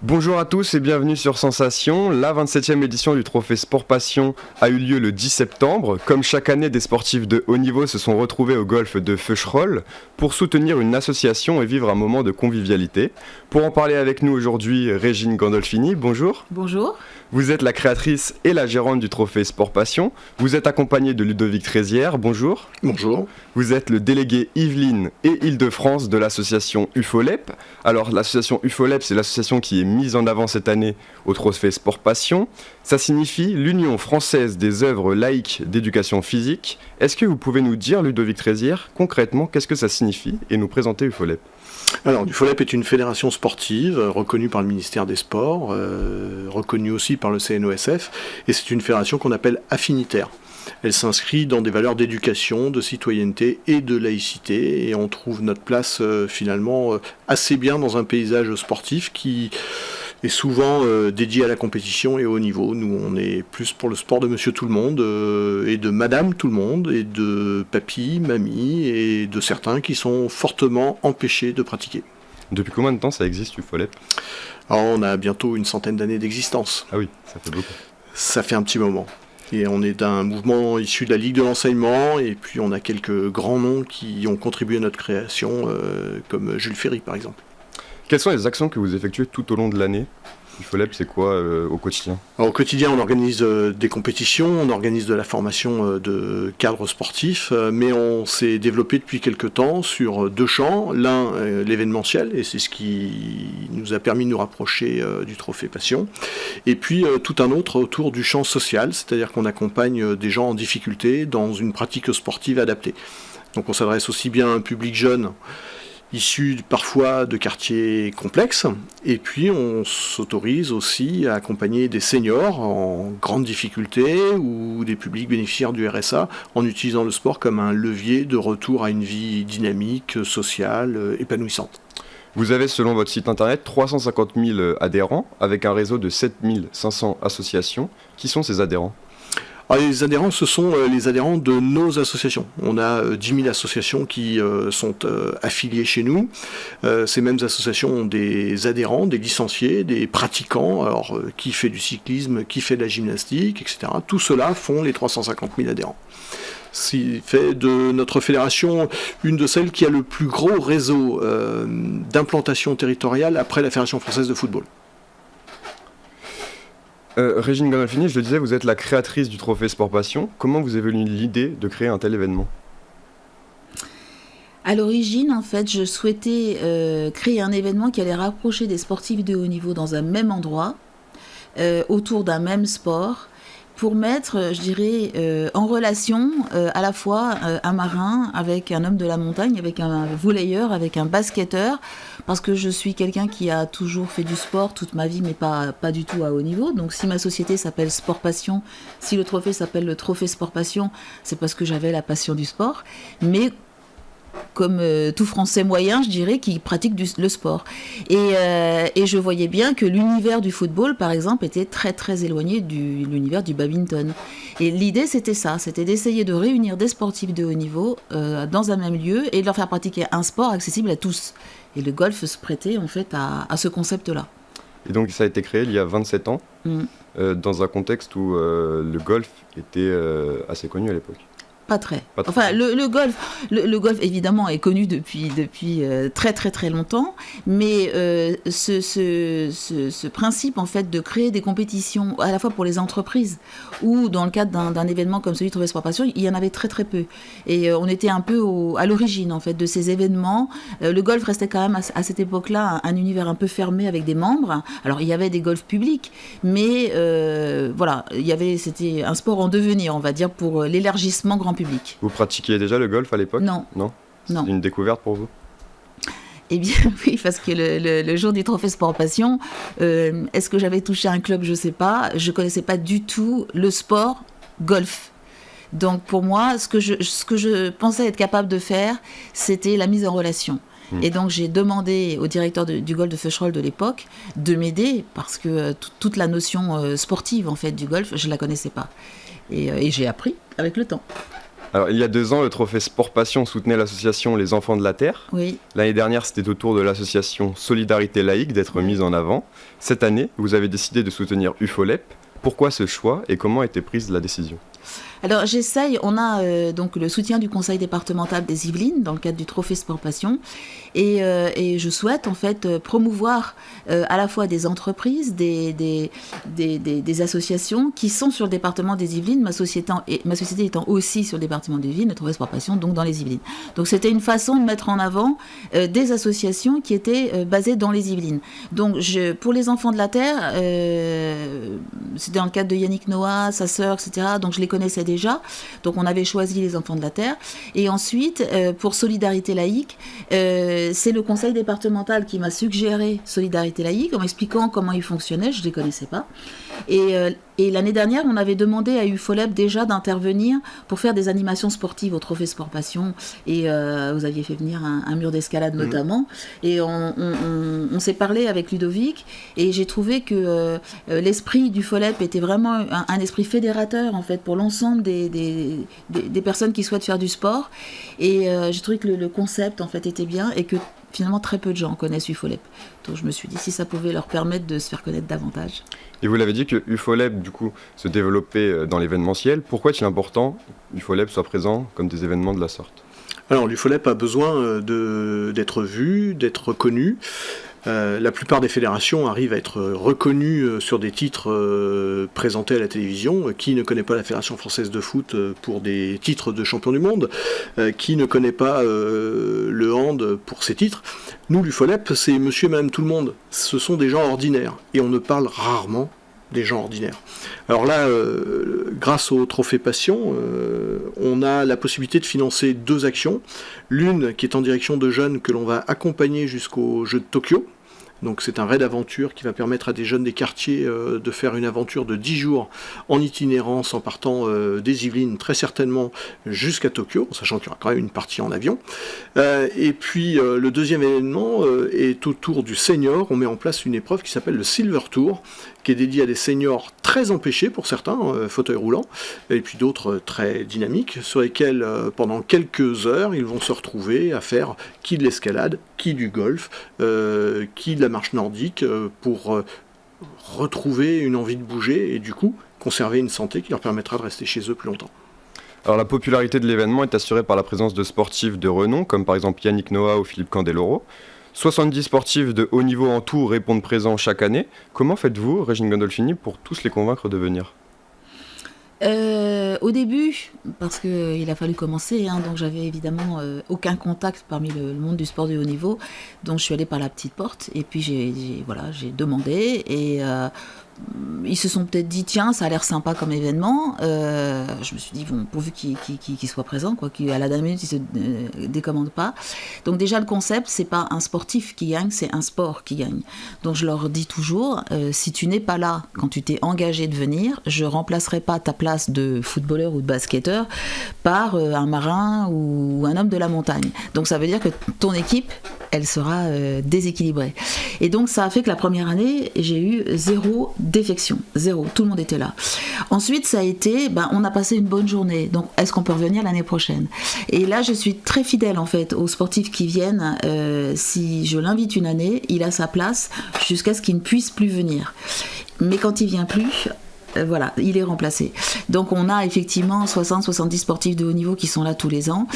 Bonjour à tous et bienvenue sur Sensation. La 27e édition du Trophée Sport Passion a eu lieu le 10 septembre. Comme chaque année, des sportifs de haut niveau se sont retrouvés au golfe de Feucherolles pour soutenir une association et vivre un moment de convivialité. Pour en parler avec nous aujourd'hui, Régine Gandolfini, bonjour. Bonjour. Vous êtes la créatrice et la gérante du Trophée Sport Passion. Vous êtes accompagnée de Ludovic Trézière, bonjour. Bonjour. Vous êtes le délégué Yvelines et Île-de-France de l'association UFOLEP. Alors l'association UFOLEP, c'est l'association qui est mise en avant cette année au Trophée Sport Passion. Ça signifie l'Union française des œuvres laïques d'éducation physique. Est-ce que vous pouvez nous dire, Ludovic Trézière, concrètement, qu'est-ce que ça signifie et nous présenter UFOLEP ? Alors, l'UFOLEP est une fédération sportive reconnue par le ministère des Sports, reconnue aussi par le CNOSF, et c'est une fédération qu'on appelle affinitaire. Elle s'inscrit dans des valeurs d'éducation, de citoyenneté et de laïcité, et on trouve notre place finalement assez bien dans un paysage sportif qui est souvent dédié à la compétition et au haut niveau. Nous, on est plus pour le sport de monsieur tout le monde, et de madame tout le monde, et de papy, mamie, et de certains qui sont fortement empêchés de pratiquer. Depuis combien de temps ça existe, UFOLEP ? Alors, on a bientôt une centaine d'années d'existence. Ah oui, ça fait beaucoup. Ça fait un petit moment. Et on est d'un mouvement issu de la Ligue de l'enseignement, et puis on a quelques grands noms qui ont contribué à notre création, comme Jules Ferry par exemple. Quelles sont les actions que vous effectuez tout au long de l'année ? UFOLEP, c'est quoi au quotidien ? Alors, au quotidien, on organise des compétitions, on organise de la formation de cadres sportifs, mais on s'est développé depuis quelques temps sur deux champs. L'un, l'événementiel, et c'est ce qui nous a permis de nous rapprocher du Trophée Passion. Et puis tout un autre autour du champ social, c'est-à-dire qu'on accompagne des gens en difficulté dans une pratique sportive adaptée. Donc on s'adresse aussi bien à un public jeune, issus parfois de quartiers complexes, et puis on s'autorise aussi à accompagner des seniors en grande difficulté ou des publics bénéficiaires du RSA en utilisant le sport comme un levier de retour à une vie dynamique, sociale, épanouissante. Vous avez, selon votre site internet, 350 000 adhérents avec un réseau de 7 500 associations. Qui sont ces adhérents ? Alors, les adhérents, ce sont les adhérents de nos associations. On a 10 000 associations qui sont affiliées chez nous. Ces mêmes associations ont des adhérents, des licenciés, des pratiquants, alors qui fait du cyclisme, qui fait de la gymnastique, etc. Tout cela font les 350 000 adhérents. Ce qui fait de notre fédération une de celles qui a le plus gros réseau d'implantation territoriale après la Fédération française de football. Régine Gandolfini, je le disais, vous êtes la créatrice du Trophée Sport Passion. Comment vous est venue l'idée de créer un tel événement ? À l'origine, en fait, je souhaitais créer un événement qui allait rapprocher des sportifs de haut niveau dans un même endroit, autour d'un même sport, pour mettre, je dirais, en relation à la fois un marin avec un homme de la montagne, avec un volleyeur, avec un basketteur, parce que je suis quelqu'un qui a toujours fait du sport toute ma vie, mais pas du tout à haut niveau. Donc si ma société s'appelle Sport Passion, si le trophée s'appelle le Trophée Sport Passion, c'est parce que j'avais la passion du sport. Mais comme tout Français moyen, je dirais, qui pratique le sport. Et je voyais bien que l'univers du football, par exemple, était très très éloigné de l'univers du badminton. Et l'idée, c'était ça, c'était d'essayer de réunir des sportifs de haut niveau dans un même lieu et de leur faire pratiquer un sport accessible à tous. Et le golf se prêtait en fait à ce concept-là. Et donc ça a été créé il y a 27 ans, dans un contexte où le golf était assez connu à l'époque. Pas très. Enfin, le golf évidemment est connu depuis très très très longtemps, mais ce principe en fait de créer des compétitions à la fois pour les entreprises ou dans le cadre d'un événement comme celui de Trophée Sport Passion, il y en avait très très peu. Et on était un peu à l'origine en fait de ces événements. Le golf restait quand même à cette époque-là un univers un peu fermé avec des membres. Alors il y avait des golfs publics, mais voilà, c'était un sport en devenir, on va dire, pour l'élargissement grand public. Vous pratiquiez déjà le golf à l'époque ? Non. C'est une découverte pour vous ? Eh bien oui, parce que le jour du Trophée Sport Passion, est-ce que j'avais touché un club ? Je ne sais pas. Je ne connaissais pas du tout le sport golf. Donc pour moi, ce que je pensais être capable de faire, c'était la mise en relation. Et donc j'ai demandé au directeur du golf de Feucherolles de l'époque de m'aider, parce que toute la notion sportive en fait du golf, je ne la connaissais pas. Et j'ai appris avec le temps. Alors, il y a 2 ans, le trophée Sport Passion soutenait l'association Les Enfants de la Terre. Oui. L'année dernière, c'était au tour de l'association Solidarité Laïque d'être mise en avant. Cette année, vous avez décidé de soutenir UFOLEP. Pourquoi ce choix et comment a été prise la décision ? Alors j'essaye, on a donc le soutien du conseil départemental des Yvelines dans le cadre du trophée Sport Passion et je souhaite en fait promouvoir à la fois des entreprises, des associations qui sont sur le département des Yvelines, ma société étant aussi sur le département des Yvelines, le trophée Sport Passion donc dans les Yvelines. Donc c'était une façon de mettre en avant des associations qui étaient basées dans les Yvelines. Donc pour les Enfants de la Terre, c'était dans le cadre de Yannick Noah, sa sœur, etc. Donc je les connaissais déjà. Donc on avait choisi les Enfants de la Terre. Et ensuite, pour Solidarité Laïque, c'est le conseil départemental qui m'a suggéré Solidarité Laïque en m'expliquant comment il fonctionnait. Je ne les connaissais pas. Et l'année dernière, on avait demandé à UFOLEP déjà d'intervenir pour faire des animations sportives au Trophée Sport Passion. Et vous aviez fait venir un mur d'escalade notamment. Et on s'est parlé avec Ludovic. Et j'ai trouvé que l'esprit du FOLEP était vraiment un esprit fédérateur en fait pour l'ensemble des personnes qui souhaitent faire du sport. Et j'ai trouvé que le concept en fait était bien et que finalement très peu de gens connaissent UFOLEP. Donc je me suis dit si ça pouvait leur permettre de se faire connaître davantage. Et vous l'avez dit que UFOLEP du coup se développait dans l'événementiel. Pourquoi est-il important que UFOLEP soit présent comme des événements de la sorte ? Alors l'UFOLEP a besoin d'être vu, d'être reconnu. La plupart des fédérations arrivent à être reconnues sur des titres présentés à la télévision. Qui ne connaît pas la Fédération française de foot pour des titres de champion du monde ? Qui ne connaît pas le hand pour ses titres ? Nous, l'UFOLEP, c'est monsieur et madame tout le monde. Ce sont des gens ordinaires. Et on ne parle rarement des gens ordinaires. Alors là, grâce au Trophée Passion, on a la possibilité de financer 2 actions. L'une qui est en direction de jeunes que l'on va accompagner jusqu'aux Jeux de Tokyo. Donc c'est un raid d'aventure qui va permettre à des jeunes des quartiers de faire une aventure de 10 jours en itinérance en partant des Yvelines très certainement jusqu'à Tokyo, en sachant qu'il y aura quand même une partie en avion. Et puis le deuxième événement est autour du senior. On met en place une épreuve qui s'appelle le Silver Tour, qui est dédié à des seniors très empêchés pour certains, fauteuils roulants, et puis d'autres très dynamiques, sur lesquels pendant quelques heures ils vont se retrouver à faire qui de l'escalade, qui du golf, qui de la marche nordique, pour retrouver une envie de bouger et du coup conserver une santé qui leur permettra de rester chez eux plus longtemps. Alors la popularité de l'événement est assurée par la présence de sportifs de renom, comme par exemple Yannick Noah ou Philippe Candeloro. 70 sportifs de haut niveau en tout répondent présents chaque année. Comment faites-vous, Régine Gandolfini, pour tous les convaincre de venir ? Au début, parce qu'il a fallu commencer, donc j'avais évidemment aucun contact parmi le monde du sport de haut niveau, donc je suis allée par la petite porte et puis j'ai demandé et ils se sont peut-être dit tiens ça a l'air sympa comme événement, je me suis dit bon pourvu qu'il soit présent quoi, qu'à la dernière minute il se décommande pas. Donc déjà le concept c'est pas un sportif qui gagne, c'est un sport qui gagne. Donc je leur dis toujours si tu n'es pas là quand tu t'es engagé de venir, je remplacerai pas ta place de footballeur ou de basketteur par un marin ou un homme de la montagne. Donc ça veut dire que ton équipe elle sera déséquilibrée. Et donc ça a fait que la première année j'ai eu 0 défection, 0, tout le monde était là. Ensuite ça a été, on a passé une bonne journée, donc est-ce qu'on peut revenir l'année prochaine ? Et là je suis très fidèle en fait aux sportifs qui viennent, si je l'invite une année, il a sa place jusqu'à ce qu'il ne puisse plus venir. Mais quand il vient plus, voilà, il est remplacé. Donc on a effectivement 60-70 sportifs de haut niveau qui sont là tous les ans.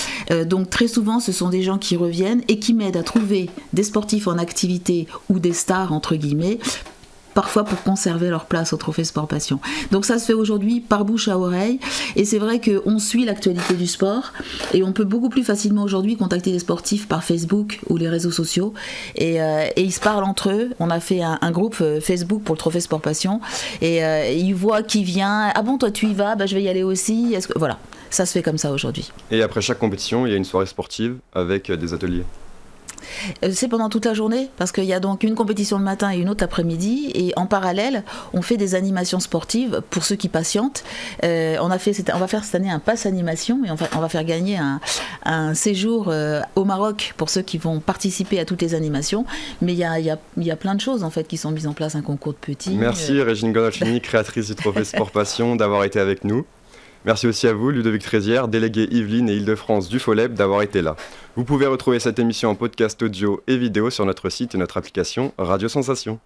Donc très souvent ce sont des gens qui reviennent et qui m'aident à trouver des sportifs en activité ou des stars entre guillemets, parfois pour conserver leur place au Trophée Sport Passion. Donc ça se fait aujourd'hui par bouche à oreille et c'est vrai qu'on suit l'actualité du sport et on peut beaucoup plus facilement aujourd'hui contacter des sportifs par Facebook ou les réseaux sociaux et ils se parlent entre eux. On a fait un groupe Facebook pour le Trophée Sport Passion et ils voient qui vient. Ah bon toi tu y vas, je vais y aller aussi. Voilà, ça se fait comme ça aujourd'hui. Et après chaque compétition il y a une soirée sportive avec des ateliers. C'est pendant toute la journée parce qu'il y a donc une compétition le matin et une autre l'après-midi et en parallèle on fait des animations sportives pour ceux qui patientent. On va faire cette année un pass animation et on va faire gagner un séjour au Maroc pour ceux qui vont participer à toutes les animations, mais il y a plein de choses en fait qui sont mises en place, un concours de petits. Merci Régine Gandolfini, créatrice du Trophée Sport Passion, d'avoir été avec nous. Merci aussi à vous, Ludovic Trézière, délégué Yvelines et Île-de-France d'UFOLEP, d'avoir été là. Vous pouvez retrouver cette émission en podcast audio et vidéo sur notre site et notre application Radio Sensation.